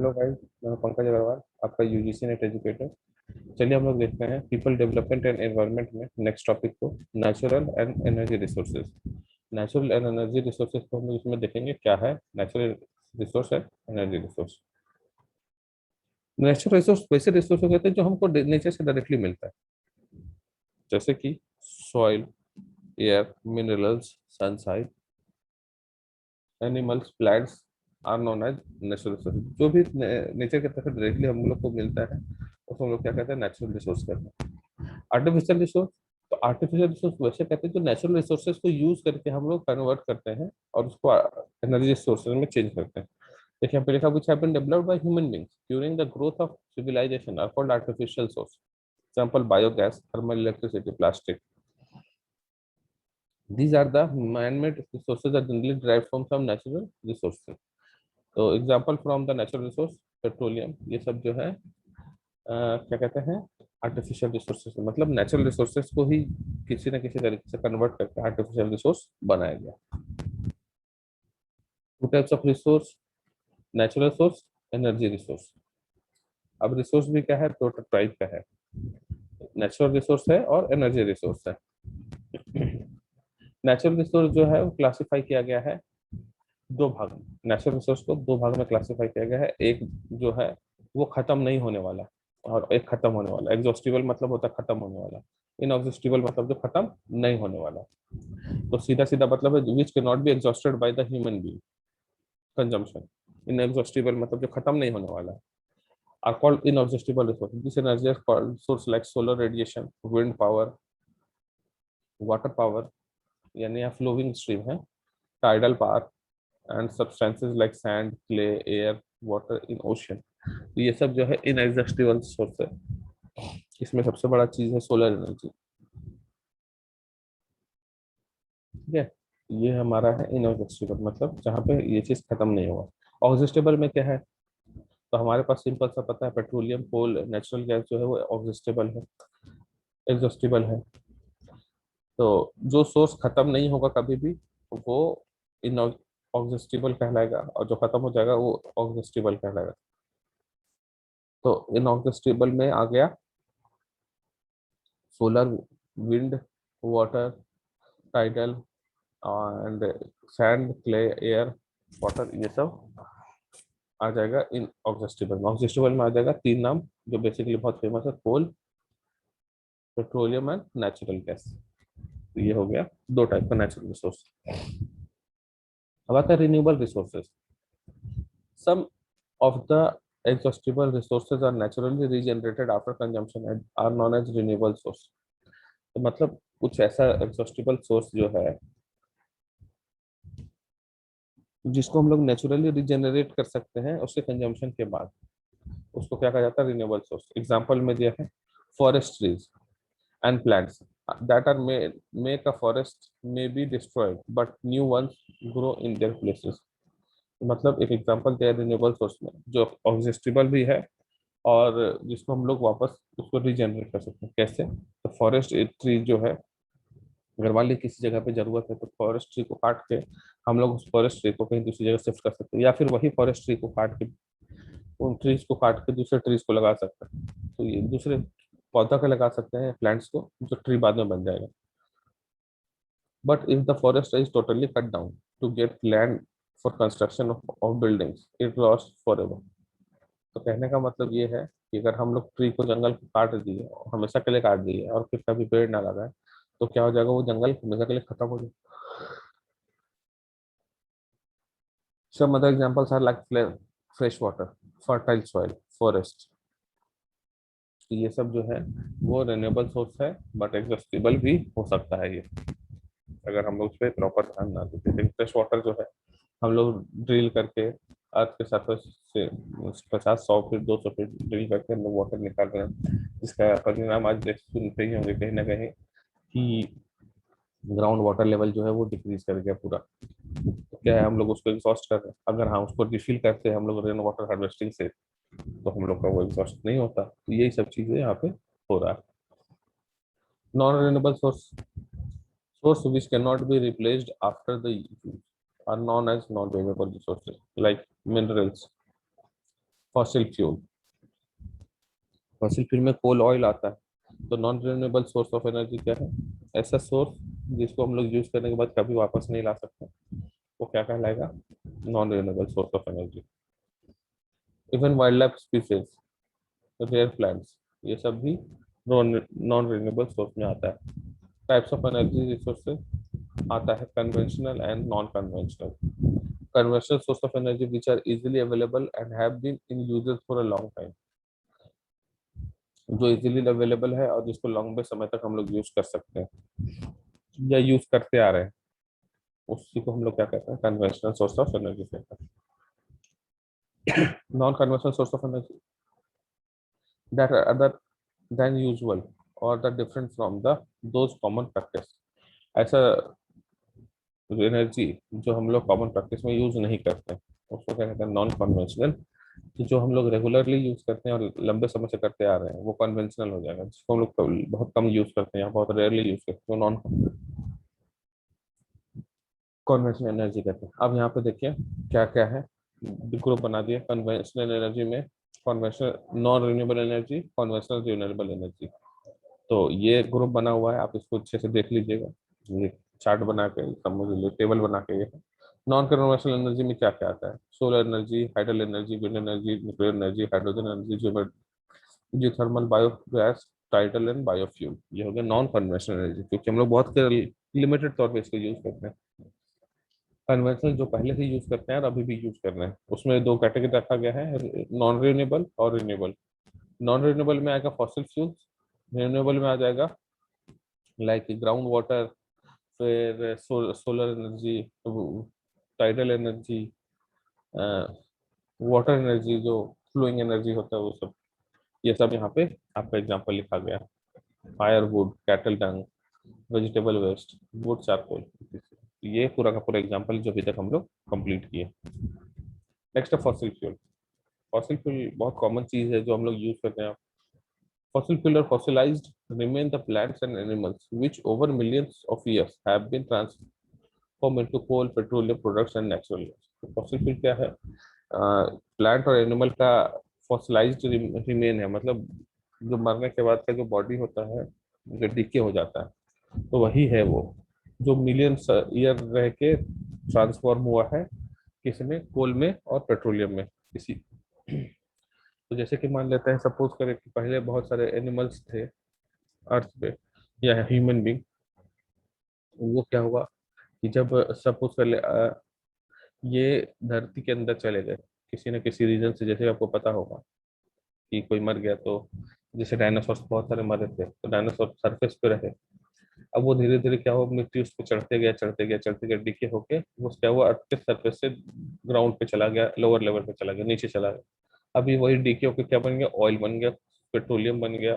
Hello guys, मैं पंकज अग्रवाल, आपका UGC net educator. चलिए हम लोग देखते हैं पीपल डेवलपमेंट एंड एनवायरनमेंट में नेक्स्ट टॉपिक को, natural and energy resources. Natural and energy resources को हम लोग इसमें देखेंगे क्या है natural resource and energy resource. Natural resource वैसे रिसोर्स कहते हैं जो हमको नेचर से डायरेक्टली मिलता है, जैसे कि soil, air, minerals, sunlight, animals, plants are known as natural resource. जो भी नेचर की तरफ से डायरेक्टली हम लोग को मिलता है उसको हम लोग क्या कहते हैं, नेचुरल रिसोर्स कहते हैं। आर्टिफिशियल रिसोर्स, तो आर्टिफिशियल रिसोर्स वैसे कहते हैं जो नेचुरल रिसोर्सेज को यूज करके हम लोग कन्वर्ट करते हैं और उसको एनर्जी रिसोर्सेज में चेंज करते हैं। देखिए यहाँ पे लिखा which have been developed by human beings during the growth of civilization are called artificial source. Example biogas, thermal electricity, plastic. These are the man-made resources are generally derived from some natural resources. तो example from the natural resource, petroleum, ये सब जो है क्या कहते हैं, artificial resources. मतलब natural resources को ही किसी न किसी तरीके से कन्वर्ट करके आर्टिफिशियल रिसोर्स बनाया गया। Two types of resource, natural resource, energy resource. अब रिसोर्स भी क्या है, दो टाइप का है, नेचुरल रिसोर्स है और एनर्जी रिसोर्स है। नेचुरल रिसोर्स जो है वो क्लासिफाई किया गया है दो भाग में। नेचुरल रिसोर्स को दो भाग में क्लासिफाई किया गया है। एक जो है वो खत्म नहीं होने वाला और एक खत्म होने वाला। एग्जॉस्टिबल मतलब होता है खत्म होने वाला, इनएग्जॉस्टिबल मतलब जो खत्म नहीं होने वाला। तो सीधा सीधा मतलब है which can not be exhausted by the human being consumption. Inexhaustible मतलब जो खत्म नहीं होने वाला are called inexhaustible resources. This energy is called source like solar radiation, wind power, water power, यानी यहाँ flowing stream है, tidal power and substances like sand, clay, air, water in ocean. तो ये सब जो है इनएग्जॉस्टिबल सोर्स है। इसमें सबसे बड़ा चीज है सोलर एनर्जी। ठीक है, ये हमारा है इनएग्जॉस्टिबल, मतलब जहाँ पे ये चीज खत्म नहीं हुआ। ऑक्सिस्टेबल में क्या है, तो हमारे पास सिंपल सा पता है, पेट्रोलियम, कोल, नेचुरल गैस जो है वो ऑक्सिस्टेबल है, एग्जॉस्टिबल है। तो जो सोर्स खत्म नहीं होगा कभी भी वो इनऑक्सिस्टिबल कहलाएगा और जो खत्म हो जाएगा वो ऑक्सिस्टिबल कहलाएगा। तो इनऑक्सिस्टिबल में आ गया solar, wind, water, tidal and sand, clay, air, water, ये सब आ जाएगा इन ऑक्सिस्टिबल में। ऑक्सिस्टिबल में आ जाएगा तीन नाम जो बेसिकली बहुत फेमस है, कोल, पेट्रोलियम एंड नेचुरल गैस। तो ये हो गया दो टाइप का नेचुरल रिसोर्स। अब आता है renewable resources. Some of the exhaustible resources are naturally regenerated after consumption and are known as renewable source। तो मतलब कुछ ऐसा exhaustible source जो है जिसको हम लोग नेचुरली रिजेनरेट कर सकते हैं उसके कंजम्पशन के बाद, उसको क्या कहा जाता है, रिन्यूएबल सोर्स। एग्जांपल में दिया है forest trees and plants that are make a forest may be destroyed but new ones grow in their places। मतलब एक एग्जांपल दिया रिन्यूएबल सोर्स में जो ऑक्सिस्टेबल भी है और जिसको हम लोग वापस उसको रीजनरेट कर सकते हैं। कैसे, तो फॉरेस्ट ट्री जो है, अगर मान ली किसी जगह पे जरूरत है तो फॉरेस्ट ट्री को काट के हम लोग उस फॉरेस्ट ट्री को कहीं दूसरी जगह शिफ्ट कर सकते हैं, या फिर वही फॉरेस्ट ट्री को काट के, उन ट्रीज को काट के दूसरे ट्रीज को लगा सकते हैं। तो ये दूसरे पौधा का लगा सकते हैं प्लांट्स को, जो ट्री बाद में बन जाएगा। But if the forest is totally cut down to get land for construction of buildings it lost forever. तो कहने का मतलब ये है कि अगर हम लोग ट्री को, जंगल को काट दिए, हमेशा के लिए काट दिए और फिर कभी पेड़ ना लगाए, तो क्या हो जाएगा, वो जंगल हमेशा के लिए खत्म हो जाएगा। Some other examples are like fresh water, fertile soil, forest। ये सब जो है वो रिन्यूएबल सोर्स है, बट एग्जॉस्टिबल भी हो सकता है ये, अगर हम लोग उस पर प्रॉपर ध्यान ना दें। लेकिन फ्रेश वाटर जो है हम लोग ड्रिल करके अर्थ के सरफेस से 50, 100 फीट, 200 फीट ड्रिल करके हम लोग वाटर निकाल रहे हैं, जिसका परिणाम आज देख सुनते ही होंगे कहीं ना कहीं कि ग्राउंड वाटर लेवल जो है वो डिक्रीज कर गया पूरा। तो क्या है, हम लोग उसको एग्जॉस्ट कर रहे हैं। अगर हम उसको रिफिल करते हैं हम लोग रेन वाटर हार्वेस्टिंग से, तो हम लोग का वो एग्जॉस्ट नहीं होता। तो यही सब चीजें यहाँ पे हो रहा है। Non renewable source, source which cannot be replaced after the use are known as non renewable resources like minerals, fossil fuel, fossil fuel में कोल ऑयल आता है। तो non renewable source of energy क्या है? ऐसा सोर्स जिसको हम लोग यूज करने के बाद कभी वापस नहीं ला सकते, वो क्या कहलाएगा? Non renewable source of energy. Even wild life species, rare plants, ये सब भी नॉन नॉन रिन्यूएबल सोर्स में आता है। टाइप्स ऑफ एनर्जी रिसोर्सेज आता है conventional and non conventional. Conventional source of energy which are easily available and have been in uses for a long time, जो easily available है और जिसको लंबे समय तक हम लोग यूज कर सकते हैं या यूज करते आ रहे हैं, उसी को हम लोग क्या कहते हैं? कन्वेंशनल सोर्स ऑफ एनर्जी कहते हैं। Non conventional source of energy that are other than usual or the different from the those common practice। ऐसा एनर्जी जो हम लोग कॉमन प्रैक्टिस में यूज नहीं करते हैं, उसको क्या कहते हैं? Non conventional. जो हम लोग रेगुलरली यूज करते हैं और लंबे समय से करते आ रहे हैं, वो कन्वेंशनल हो जाएगा। जिसको हम लोग बहुत कम यूज करते हैं या बहुत रेयरली यूज करते हैं, नॉन कन्वेंशनल एनर्जी कहते हैं। अब यहाँ पे देखिए क्या क्या है, ग्रुप बना दिया कन्वेंशनल एनर्जी में। Conventional non renewable energy, conventional renewable energy. तो ये ग्रुप बना हुआ है, आप इसको अच्छे से देख लीजिएगा। ये चार्ट बना के समझ लीजिए, टेबल बना के। ये नॉन कन्वेंशनल एनर्जी में क्या क्या आता है? Solar energy, hydel energy, wind energy, nuclear energy, hydrogen energy, geothermal, biogas, tidal and biofuel. ये हो गया नॉन कन्वेंशनल एनर्जी, क्योंकि हम लोग बहुत लिमिटेड तौर पे इसको यूज करते हैं। कन्वेंशनल जो पहले से यूज करते हैं और अभी भी यूज कर रहे हैं, उसमें दो कैटेगरी रखा गया है, नॉन रिन्यूएबल और रिन्यूएबल। नॉन रिन्यूएबल में आएगा फॉसिल फ्यूल्स, रिन्यूएबल में आ जाएगा लाइक ग्राउंड वाटर, फिर solar energy, tidal energy, water energy, जो फ्लोइंग एनर्जी होता है वो सब। ये सब यहाँ पे आपका एग्जांपल लिखा गया है। Firewood, cattle dung, vegetable waste, wood charcoal. ये पूरा का पूरा एग्जांपल जो अभी तक हम लोग कंप्लीट किए। नेक्स्ट है फॉसिल फ्यूल। फॉसिल फ्यूल बहुत कॉमन चीज है जो हम लोग यूज करते हैं। Fossil fuel or fossilized remain the plants and animals which over millions of years have been transformed into coal, petroleum products and natural gas। तो fossil fuel क्या है? प्लांट और एनिमल का फॉसिलाइज्ड रिमेन है, मतलब जो मरने के बाद का जो बॉडी होता है, जो डिके हो जाता है, तो वही है वो, जो मिलियंस ईयर रह के ट्रांसफॉर्म हुआ है किसमें? कोल में और पेट्रोलियम में। इसी तो जैसे कि मान लेते हैं, सपोज करें कि पहले बहुत सारे एनिमल्स थे अर्थ पे या ह्यूमन बींग। वो क्या हुआ कि जब सपोज कर ले ये धरती के अंदर चले गए किसी न किसी रीजन से, जैसे आपको पता होगा कि कोई मर गया, तो जैसे डायनासोर बहुत सारे मरे थे, तो डायनासोर सरफेस पे रहे। अब वो धीरे धीरे क्या हुआ, मिट्टी उस पर चढ़ते गया चढ़ते गया चढ़ते गया, डिके होके वो क्या हुआ, अर्थ के सरफेस से ग्राउंड पे चला गया, लोअर लेवल पे चला गया, नीचे चला गया। अभी वही डीके होके क्या बन गया? ऑयल बन गया, पेट्रोलियम बन गया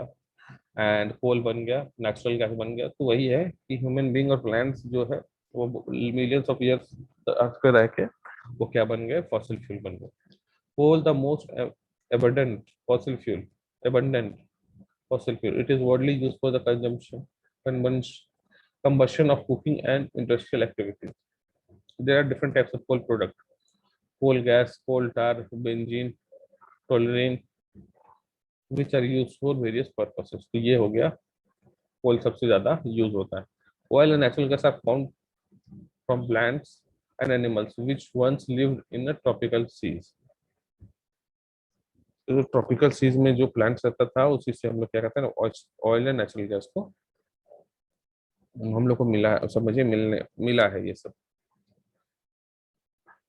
एंड कोल बन गया, नेचुरल गैस बन गया। तो वही है कि ह्यूमन बींग और प्लांट्स जो है वो मिलियंस ऑफ ईयर्स अर्थ पे रह के वो क्या बन गए? फॉसिल फ्यूल बन गए। Coal the most abundant fossil fuel abundant fossil fuel, it is widely used for the combustion of cooking and industrial activities। There are different types of coal product: coal gas, coal tar, benzene, toluene, which are used for various purposes। तो ये हो गया, कोल सबसे ज्यादा use होता है। Oil and natural gas are found from plants and animals which once lived in a tropical seas। तो tropical seas में जो प्लांट्स रहता था, उसी से हम लोग क्या कहते हैं, ऑयल एंड नेचुरल गैस को हम लोग को मिला, समझिए मिला है ये सब।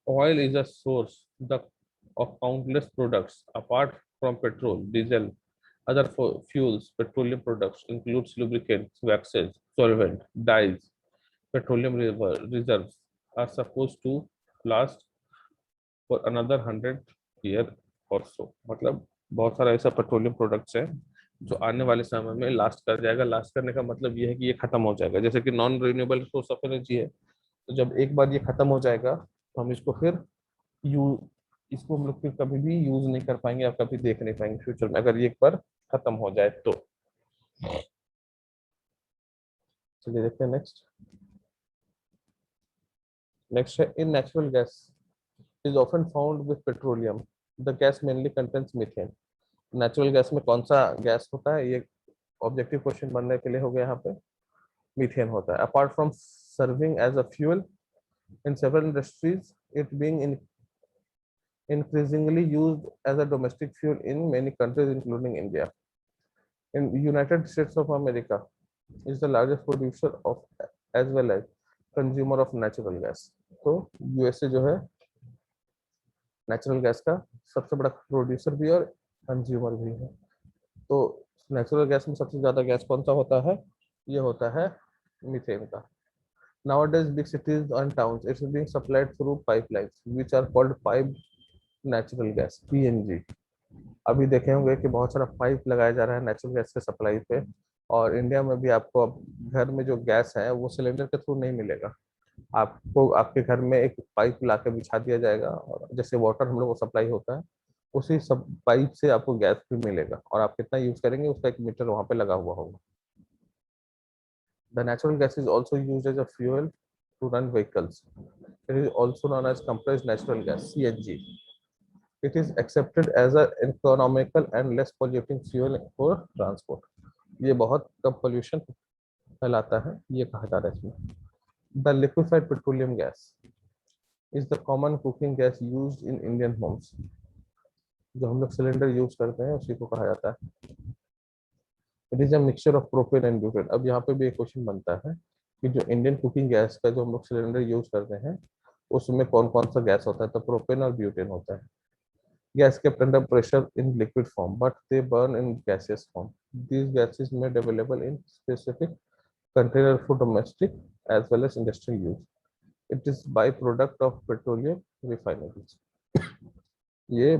Oil is a source of countless products apart from petrol, diesel, other fuels. Petroleum products includes lubricants, waxes, solvent, dyes. Petroleum reserves are supposed to last for another 100 year or so। मतलब बहुत सारा ऐसा petroleum products है जो आने वाले समय में लास्ट कर जाएगा। लास्ट करने का मतलब ये है कि ये खत्म हो जाएगा। जैसे कि non renewable source of energy है, तो जब एक बार ये खत्म हो जाएगा तो हम इसको फिर यू इसको हम लोग फिर कभी भी यूज नहीं कर पाएंगे, और कभी देख नहीं पाएंगे फ्यूचर में, अगर ये एक बार खत्म हो जाए तो। चलिए देखते हैं नेक्स्ट। नेक्स्ट है in natural gas is often found with petroleum. The gas mainly contains methane. Natural gas में कौन सा गैस होता है, ये ऑब्जेक्टिव क्वेश्चन बनने के लिए हो गया यहाँ पे, मीथेन होता है। Apart from serving as a fuel in several industries, it being increasingly used as a domestic fuel in many countries including India. In United States of America is the largest producer of as well as consumer of natural gas. तो USA जो है natural gas का सबसे बड़ा producer भी और consumer भी है। तो नेचुरल गैस में सबसे ज्यादा गैस कौन सा होता है, ये होता है मीथेन का। Nowadays big cities and towns it is being supplied through pipelines which are called pipe natural gas PNG. अभी देखे होंगे कि बहुत सारा पाइप लगाया जा रहा है नेचुरल गैस के सप्लाई पे। और इंडिया में भी आपको अब घर में जो गैस है वो सिलेंडर के थ्रू नहीं मिलेगा, आपको आपके घर में एक पाइप ला के बिछा दिया जाएगा, और जैसे वाटर हम लोग को सप्लाई होता है उसी सब पाइप से आपको गैस भी मिलेगा, और आप कितना यूज करेंगे उसका एक मीटर वहां पे लगा हुआ होगा। The natural gas is also use as a fuel to run vehicles. It is also known as compressed natural gas CNG. It is accepted as an economical and less polluting fuel for transport. ये बहुत कम pollution फैलाता है, ये कहा जा रहा है इसमें। The liquefied petroleum gas is the common cooking gas used in Indian homes. जो हम लोग सिलेंडर यूज करते हैं उसी को कहा जाता है। It is a mixture of propane and butane. अब यहाँ पे भी एक क्वेश्चन बनता है कि जो इंडियन कुकिंग गैस का जो हम लोग सिलेंडर यूज करते हैं उसमें कौन कौन सा गैस होता है, तो प्रोपेन और ब्यूटेन होता है। Gas kept under pressure in liquid form, but they burn in gaseous form. These gases made available in specific container for domestic as well as industrial use. It is byproduct of petroleum refineries. ये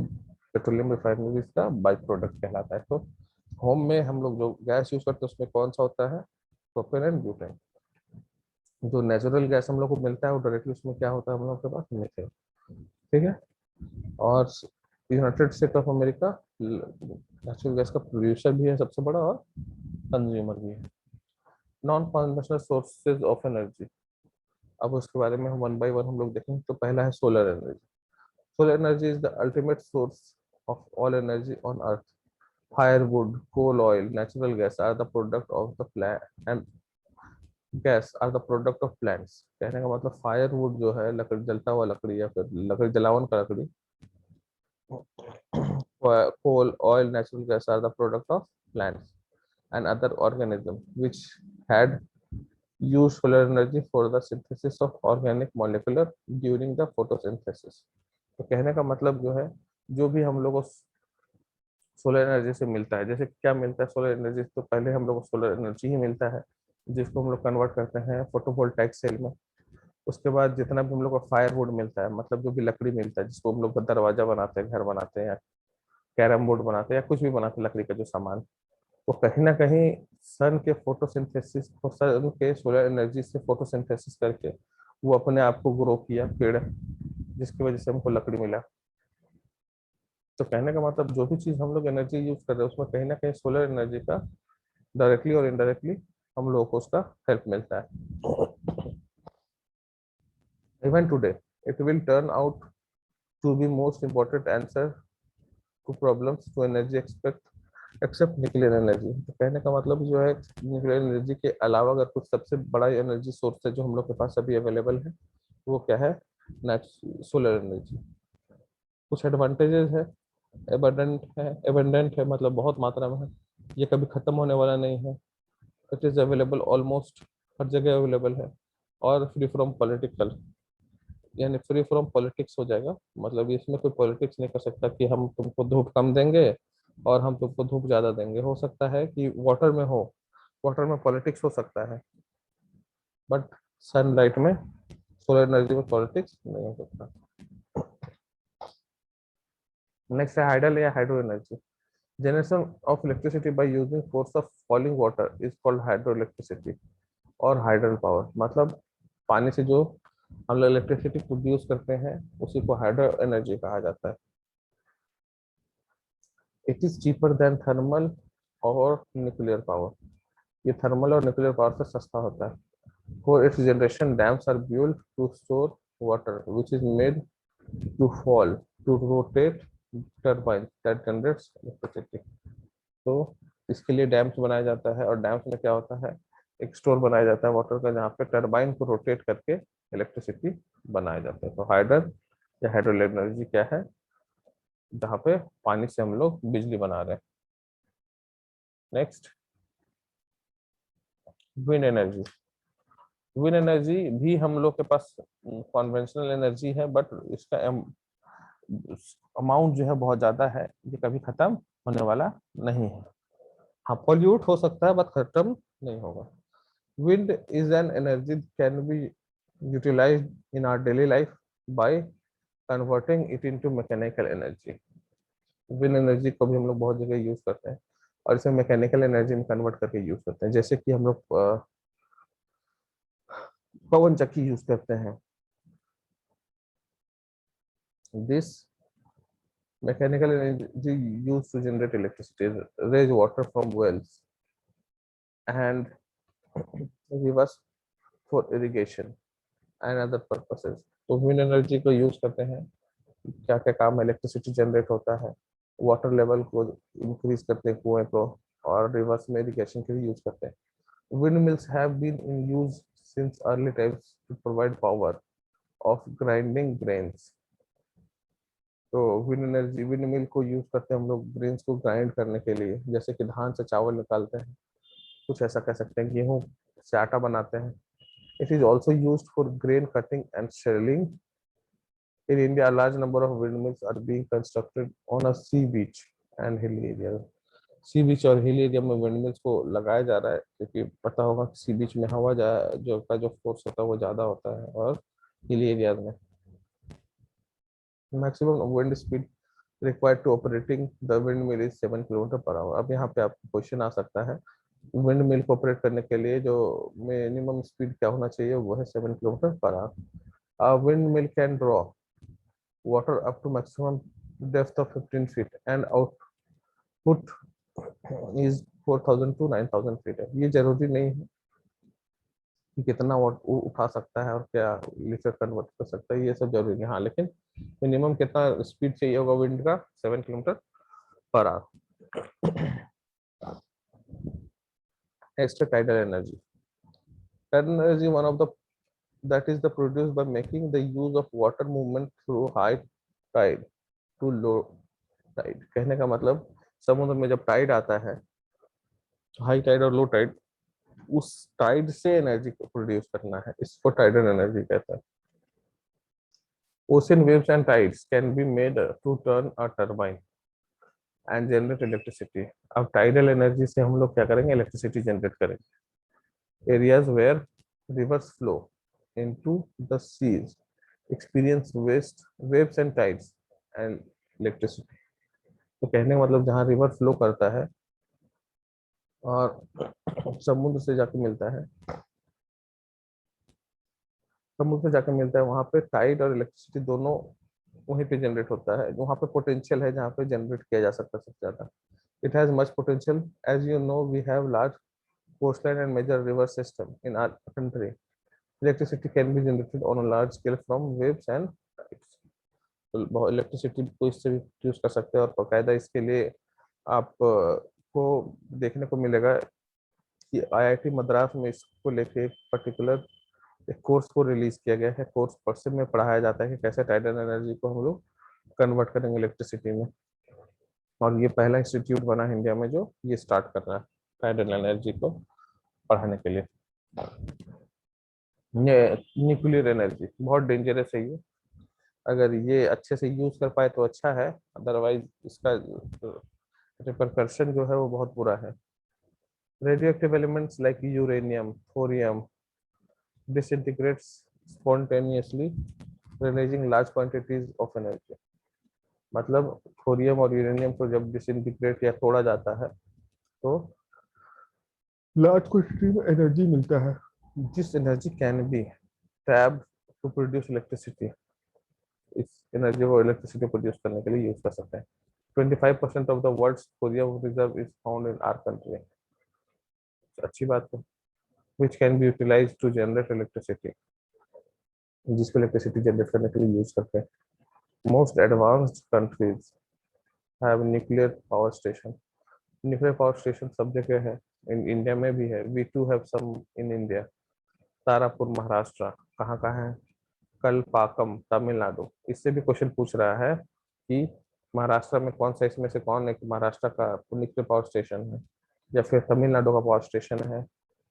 petroleum refineries का by product कहलाता है। तो home में हम लोग जो gas use करते हैं उसमें कौन सा होता है, प्रोपेन एंड ब्यूटेन। जो नेचुरल गैस हम लोग को मिलता है वो डायरेक्टली उसमें क्या होता है हम लोग के पास, मीथेन। ठीक है। और United state of America natural gas का प्रोड्यूसर भी है सबसे बड़ा, और कंज्यूमर भी है। Non conventional sources of energy, अब उसके बारे में हम वन बाय वन हम लोग देखेंगे। तो पहला है solar energy. Solar energy is the ultimate source of all energy on earth. Firewood, coal, oil, natural gas are the product of the plant and gas are the product of plants. कहने का मतलब firewood जो है लकड़ी, जलता हुआ लकड़ी या फिर लकड़ी जलावन का लकड़ी, coal, oil, natural gas are the product of plants and other organisms which had used solar energy for the synthesis of organic molecular during the photosynthesis। तो कहने का मतलब जो है जो भी हम लोग को सोलर एनर्जी से मिलता है, जैसे क्या मिलता है सोलर एनर्जी, तो पहले हम लोग को सोलर एनर्जी ही मिलता है जिसको हम लोग कन्वर्ट करते हैं फोटोवोल्टाइक सेल में। उसके बाद जितना भी हम लोग को फायरवुड मिलता है, मतलब जो भी लकड़ी मिलता है जिसको हम लोग दरवाजा बनाते हैं, घर बनाते हैं, कैरम बोर्ड बनाते हैं या कुछ भी बनाते हैं लकड़ी का जो सामान, वो कहीं ना कहीं सन के फोटोसिंथेसिस, सन के सोलर एनर्जी से फोटोसिंथेसिस करके वो अपने आप को ग्रो किया पेड़, जिसकी वजह से हमको लकड़ी मिला। तो कहने का मतलब जो भी चीज हम लोग एनर्जी यूज कर रहे हैं उसमें कहीं ना कहीं सोलर एनर्जी का डायरेक्टली और इनडायरेक्टली हम लोगों को उसका हेल्प मिलता है। Even today it will turn out to be most important answer to problems to energy except nuclear energy. तो कहने का मतलब जो है न्यूक्लियर एनर्जी के अलावा अगर कुछ सबसे बड़ा एनर्जी सोर्स है जो हम लोग के पास अभी अवेलेबल है वो क्या है, सोलर एनर्जी। कुछ एडवांटेजेस है, एबंडेंट है मतलब बहुत मात्रा में है, ये कभी खत्म होने वाला नहीं है, इट इज अवेलेबल ऑलमोस्ट हर जगह अवेलेबल है, और फ्री फ्रॉम पॉलिटिकल, यानी फ्री फ्रॉम पॉलिटिक्स हो जाएगा। मतलब इसमें कोई पॉलिटिक्स नहीं कर सकता कि हम तुमको धूप कम देंगे और हम तुमको धूप ज्यादा देंगे। हो सकता है कि वाटर में हो, वाटर में पॉलिटिक्स हो सकता है, बट सनलाइट में, सोलर एनर्जी में पॉलिटिक्स नहीं हो सकता। नेक्स्ट है हाइडल या hydro energy. Generation of electricity by using force of falling water is called hydro electricity और हाइडल पावर। मतलब पानी से जो हम लोग इलेक्ट्रिसिटी प्रोड्यूस करते हैं उसी को हाइड्रो एनर्जी कहा जाता है। It is cheaper than thermal और न्यूक्लियर पावर। ये थर्मल और न्यूक्लियर पावर से सस्ता होता है। For its generation dams are built to store water which is made to fall to rotate turbine that generates electricity. तो इसके लिए डैम्स बनाया जाता है, और डैम्स में क्या होता है, एक स्टोर बनाया जाता है वाटर का, जहाँ पे टर्बाइन को रोटेट करके इलेक्ट्रिसिटी बनाया जाता है। तो हाइडल या हाइड्रो एनर्जी क्या है, जहाँ पे पानी से हम लोग बिजली बना रहे हैं। Next, wind energy. Wind energy भी हम लोग के पास कॉन्वेंशनल एनर्जी है, बट इसका अमाउंट जो है बहुत ज्यादा है, ये कभी खत्म होने वाला नहीं है। हाँ, पॉल्यूट हो सकता है बट खत्म नहीं होगा। Wind is an energy can be utilised in our daily life by converting it into mechanical energy. Wind energy को भी हम लोग बहुत जगह यूज करते हैं, और इसे मैकेनिकल एनर्जी में कन्वर्ट करके यूज करते हैं। जैसे कि हम लोग पवन चक्की यूज करते हैं। This mechanical energy used to generate electricity, raise water from wells, and rivers for irrigation and other purposes. तो विंड एनर्जी को यूज करते हैं, क्या क्या काम, इलेक्ट्रिसिटी जनरेट होता है, वाटर लेवल को इंक्रीज करते हैं कुएं को, और रिवर्स में इरिगेशन के लिए यूज करते हैं। Windmills have been in use since early times to provide power of grinding grains. तो विंड एनर्जी, विंड मिल को यूज करते हैं हम लोग ग्रेन्स को ग्राइंड करने के लिए, जैसे कि धान से चावल निकालते हैं, कुछ ऐसा कह सकते हैं, गेहूं से आटा बनाते हैं। It is also use for grain cutting and shelling. In India large number of wind mills are being constructed on a sea beach and hill area. Sea beach और हिल एरिया में विंड मिल्स को लगाया जा रहा है, क्योंकि पता होगा कि सी बीच में हवा जो का जो फोर्स होता है वो ज्यादा होता है, और हिल एरिया में maximum wind speed required to operating the wind mill is 7 kilometre per hour. अब यहाँ पे आपको क्वेश्चन आ सकता है, विंड मिल को ऑपरेट करने के लिए जो मिनिमम स्पीड क्या होना चाहिए, वो है 7 kilometre per hour. Wind mill can draw water up to maximum depth of 15 feet and output is 4,000 to 9,000 feet. है, ये जरूरी नहीं है कि कितना वाट वो उठा सकता है और क्या लीटर कन्वर्ट कर सकता है, ये सब जरूरी है। हाँ, लेकिन मिनिमम कितना स्पीड चाहिए होगा विंड का, 7 kilometre per our. Extra tidal energy. Tidal energy, one of the that is the produced by making the use of water movement through high tide to low tide। कहने का मतलब, समुद्र में जब टाइड आता है, हाई टाइड और low tide, उस टाइड से एनर्जी को प्रोड्यूस करना है, इसको टाइडल एनर्जी कहते हैं। Ocean waves and tides can be made to turn a turbine and generate electricity. अब टाइडल एनर्जी से हम लोग क्या करेंगे, इलेक्ट्रिसिटी जनरेट करेंगे। Areas where rivers flow into the seas experience waves and tides and electricity। तो कहने का मतलब, जहाँ रिवर फ्लो करता है और समुद्र से जाके मिलता है, समुद्र से जाके मिलता है, वहां पे टाइड और इलेक्ट्रिसिटी दोनों वहीं पे जनरेट होता है। वहां पे पोटेंशियल है जहाँ पे जनरेट किया जा सकता है सबसे ज्यादा। It has much potential, as you know we have large coastline and major river system in our country। Electricity can be generated on a large scale from waves and tides। तो electricity को इससे भी use कर सकते हैं, और बाकायदा इसके लिए आप को देखने को मिलेगा कि आईआईटी मद्रास में इसको लेके एक पर्टिकुलर एक कोर्स को रिलीज किया गया है। कोर्स पर्से में पढ़ाया जाता है कि कैसे टाइडल एनर्जी को हम लोग कन्वर्ट करेंगे इलेक्ट्रिसिटी में, और ये पहला इंस्टीट्यूट बना है इंडिया में जो ये स्टार्ट कर रहा है टाइडल एनर्जी को पढ़ाने के लिए। ये न्यूक्लियर एनर्जी बहुत डेंजरस है ये, अगर ये अच्छे से यूज कर पाए तो अच्छा है, अदरवाइज इसका रिपरकर्शन जो है वो बहुत बुरा है। Radioactive elements like uranium, thorium disintegrates spontaneously releasing large quantities of energy। मतलब थोरियम और यूरेनियम को जब डिसइंटीग्रेट या तोड़ा जाता है, तो लार्ज क्वांटिटी में एनर्जी मिलता है, जिस energy can be tapped to produce electricity. इस एनर्जी को इलेक्ट्रिसिटी प्रोड्यूस करने के लिए यूज कर सकते हैं। 25% of the world's thorium reserve is found in our country. अच्छी बात है। Which can be utilised to generate electricity, जिसको इलेक्ट्रिसिटी जनरेट करने के लिए यूज करते हैं। Most advanced countries have nuclear power station. Nuclear power station सब जगह है, इन इंडिया में भी है। We too have some in India. Tarapur Maharashtra, कहाँ कहाँ है? कलपाकम तमिलनाडु। इससे भी क्वेश्चन पूछ रहा है कि महाराष्ट्र में कौन सा इसमें से कौन एक महाराष्ट्र का न्यूक्लियर पावर स्टेशन है, या फिर तमिलनाडु का पावर स्टेशन है।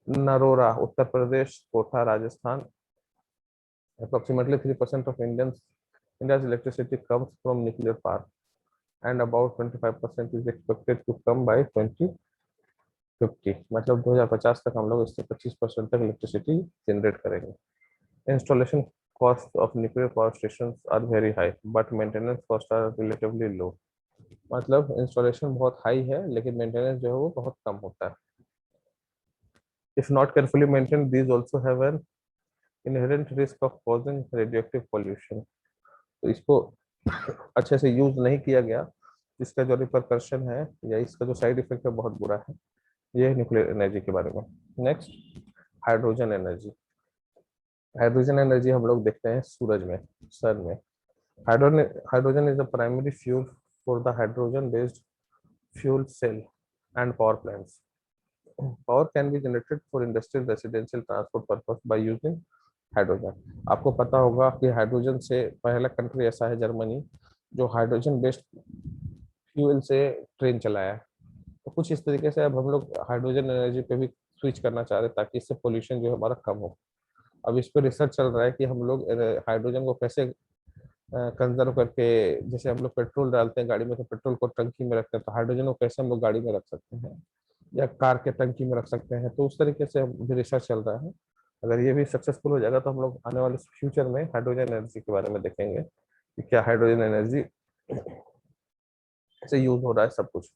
Narora Uttar Pradesh, Kota Rajasthan. Approximately 3% of India's electricity comes from nuclear power, and about 25% is expected to come by 2050। मतलब 2050 तक हम लोग इससे 25% तक इलेक्ट्रिसिटी जनरेट करेंगे। Installation costs of nuclear power stations are very high, but maintenance costs are relatively low। मतलब installation बहुत high है लेकिन मेंटेनेंस जो है वो बहुत कम होता है। If not carefully maintained, these also have an inherent risk of causing radioactive pollution। तो इसको अच्छे से यूज नहीं किया गया, इसका जो रिपरकशन है या इसका जो साइड इफेक्ट है बहुत बुरा है। ये है न्यूक्लियर एनर्जी के बारे में। Next, hydrogen energy. Hydrogen energy हम लोग देखते हैं सूरज में, सन में। Hydrogen is the primary fuel for the hydrogen based fuel cell and power plants. Power can be generated for industrial residential transport purpose by using hydrogen. आपको पता होगा कि हाइड्रोजन से पहला कंट्री ऐसा है जर्मनी, जो हाइड्रोजन बेस्ड फ्यूल से ट्रेन चलाया है। तो कुछ इस तरीके से अब हम लोग हाइड्रोजन एनर्जी पे भी स्विच करना चाह रहे हैं ताकि इससे पोल्यूशन जो है हमारा कम हो। अब इस पर रिसर्च चल रहा है कि हम लोग हाइड्रोजन को कैसे कंजर्व करके, जैसे हम लोग पेट्रोल डालते हैं गाड़ी में तो पेट्रोल को टंकी में रखते हैं, तो हाइड्रोजन को कैसे हम लोग गाड़ी में रख सकते हैं या कार के टंकी में रख सकते हैं। तो उस तरीके से भी रिसर्च चल रहा है। अगर ये भी सक्सेसफुल हो जाएगा तो हम लोग आने वाले फ्यूचर में हाइड्रोजन एनर्जी के बारे में देखेंगे कि क्या हाइड्रोजन एनर्जी से यूज हो रहा है सब कुछ।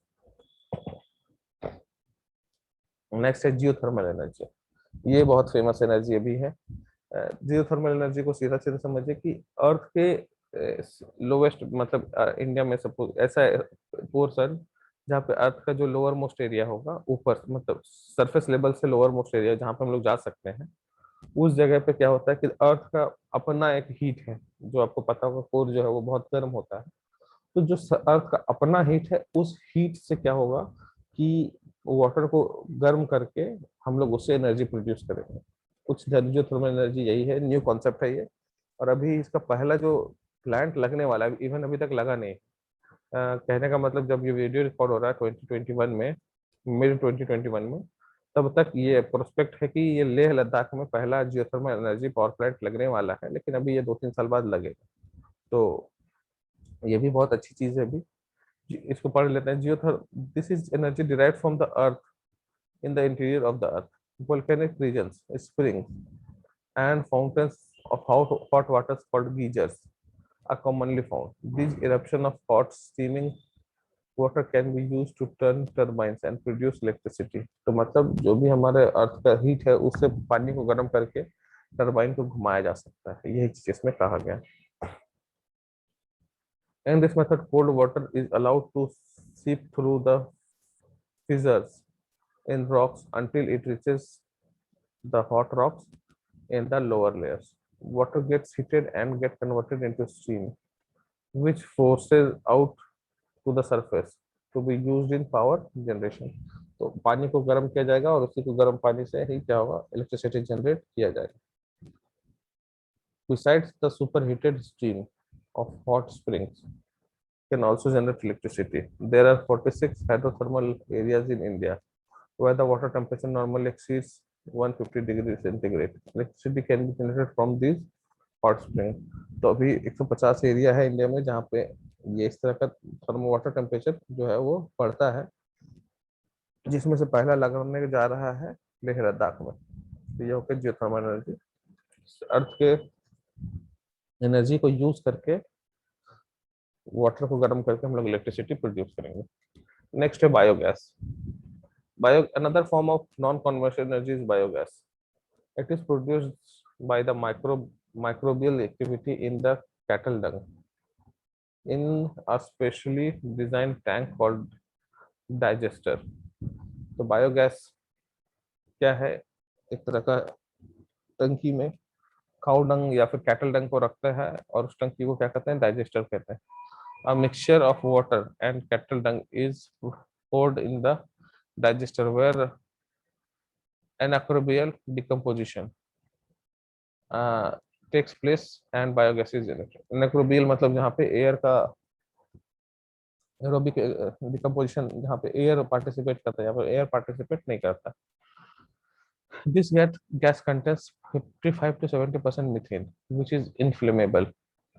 नेक्स्ट है जियोथर्मल एनर्जी। ये बहुत फेमस एनर्जी अभी है। जियोथर्मल एनर्जी को सीधा सीधा समझिए कि अर्थ के लोवेस्ट, मतलब इंडिया में सपोज ऐसा पोर्सन जहाँ पे अर्थ का जो लोअर मोस्ट एरिया होगा, ऊपर मतलब सरफेस लेवल से लोअर मोस्ट एरिया जहाँ पे हम लोग जा सकते हैं, उस जगह पे क्या होता है कि अर्थ का अपना एक हीट है। जो आपको पता होगा कोर जो है वो बहुत गर्म होता है। तो जो अर्थ का अपना हीट है, उस हीट से क्या होगा कि वाटर को गर्म करके हम लोग उससे एनर्जी प्रोड्यूस करेंगे। कुछ जो थर्मल एनर्जी यही है, न्यू कॉन्सेप्ट है ये। और अभी इसका पहला जो प्लांट लगने वाला है, इवन अभी तक लगा नहीं। कहने का मतलब जब ये वीडियो रिकॉर्ड हो रहा है 2021 में, मिड 2021 में, तब तक ये प्रोस्पेक्ट है कि ये लेह लद्दाख में पहला जियोथर्मल एनर्जी पावर प्लांट लगने वाला है, लेकिन अभी ये 2-3 साल बाद लगेगा। तो ये भी बहुत अच्छी चीज है अभी। इसको पढ़ लेते हैं। Geothermal this is energy derived from the earth in the interior of the earth. Volcanic regions, springs, and fountains of hot water called geysers are commonly found. These eruption of hot steaming water can be used to turn turbines and produce electricity। तो मतलब जो भी हमारे अर्थ का heat है उससे पानी को गर्म करके टरबाइन को घुमाया जा सकता है, यही चीज इसमें कहा गया। In this method, cold water is allowed to seep through the fissures in rocks until it reaches the hot rocks in the lower layers. Water gets heated and get converted into steam, which forces out to the surface to be used in power generation। तो पानी को गर्म किया जाएगा और उसी को गर्म पानी से ही क्या होगा, इलेक्ट्रिसिटी जनरेट किया जाएगा। Besides, the superheated steam of hot springs can also generate electricity। There are 46 hydrothermal areas in India where the water temperature normally exceeds 150 degrees centigrade। Electricity can be generated from these hot spring. तो अभी 150 area है India में जहाँ पे ये इस तरह का थर्मो वाटर टेम्परेचर जो है वो बढ़ता है, जिसमें से पहला लगने जा रहा है लेह लद्दाख में। तो ये होकर जियोथर्मल एनर्जी, अर्थ के एनर्जी को यूज करके वाटर को गर्म करके हम लोग इलेक्ट्रिसिटी प्रोड्यूस करेंगे। नेक्स्ट है biogas. Another form of non-conventional energy is biogas। It is produced by the microbial activity in the cattle dung in a specially designed tank called digester। तो biogas क्या है, एक तरह का टंकी में काउ डंग या फिर कैटल डंग को रखते हैं और उस टंकी को क्या कहते हैं, डाइजेस्टर कहते हैं। A mixture of water and cattle dung is poured in the digester where anaerobial decomposition takes place and biogas is generated. anaerobial मतलब जहाँ पे एयर का एरोबिक डिकम्पोजिशन, जहाँ पे एयर पार्टिसिपेट करता है, यहाँ पे एयर पार्टिसिपेट नहीं करता. This gas contains 55 to 70% methane, which is inflammable,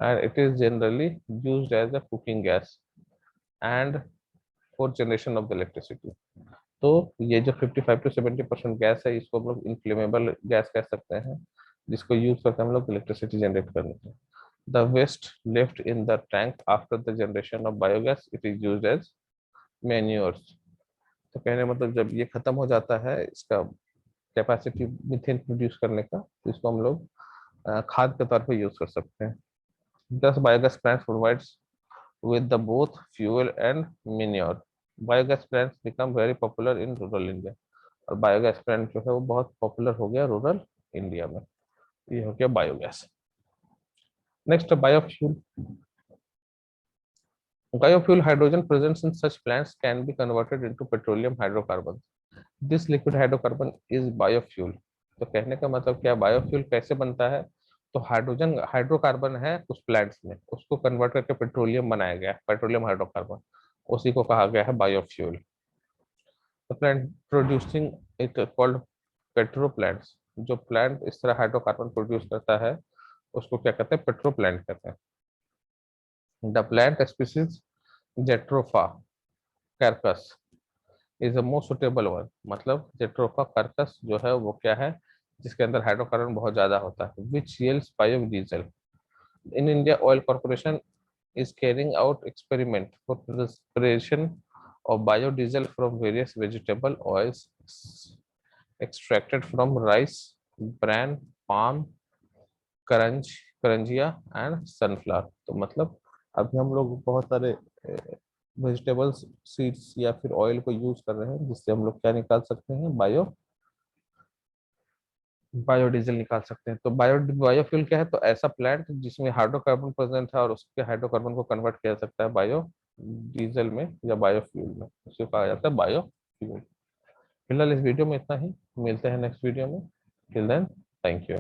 and it is generally used as a cooking gas and for generation of the electricity. तो ये जो 55 to 70% गैस है, इसको हम लोग इन्फ्लेमेबल गैस कह सकते हैं, जिसको यूज करते हैं हम लोग इलेक्ट्रिसिटी जनरेट करने के. The waste left in the tank after the generation of biogas, it is used as manures. तो कहने मतलब जब ये खत्म हो जाता है, इसका कैपेसिटी मीथेन प्रोड्यूस करने का, तो इसको हम लोग खाद के तौर पे यूज कर सकते हैं. दस biogas plants provides with the both fuel and manure. Biogas plants become very popular in rural India. और बायोगैस प्लांट जो है वो बहुत पॉपुलर हो गया रूरल इंडिया में. ये हो गया biogas. Next biofuel. Biofuel hydrogen present in such plants can be converted into petroleum hydrocarbons. This liquid hydrocarbon is biofuel. तो कहने का मतलब क्या, बायोफ्यूल कैसे बनता है, तो हाइड्रोजन हाइड्रोकार्बन है कुछ प्लांट्स में, उसको कन्वर्ट करके पेट्रोलियम बनाया गया है, पेट्रोलियम हाइड्रोकार्बन, उसी को कहा गया है biofuel. The plant producing it called petro plants. जो प्लांट इस तरह हाइड्रोकार्बन प्रोड्यूस करता है उसको क्या कहते हैं, पेट्रो प्लांट कहते हैं. The plant species Jatropha curcas is the most suitable one. मतलब जेट्रोफा कैरकस जो है वो क्या है, जिसके अंदर हाइड्रोकार्बन बहुत ज्यादा होता है. Which yields biodiesel. In India oil corporation is carrying out experiment for preparation of biodiesel from various vegetable oils extracted from rice, bran, palm, Karanjia and sunflower. तो मतलब अभी हम लोग बहुत सारे वेजिटेबल्स सीड्स या फिर ऑयल को यूज कर रहे हैं, जिससे हम लोग क्या निकाल सकते हैं, बायोडीजल निकाल सकते हैं. तो बायोफ्यूल क्या है, तो ऐसा प्लांट जिसमें हाइड्रोकार्बन प्रेजेंट है और उसके हाइड्रोकार्बन को कन्वर्ट किया जा सकता है बायो डीजल में या बायोफ्यूल में, उसको कहा जाता है बायोफ्यूल. फिलहाल इस वीडियो में इतना ही, मिलते हैं नेक्स्ट वीडियो में. Till then, thank you.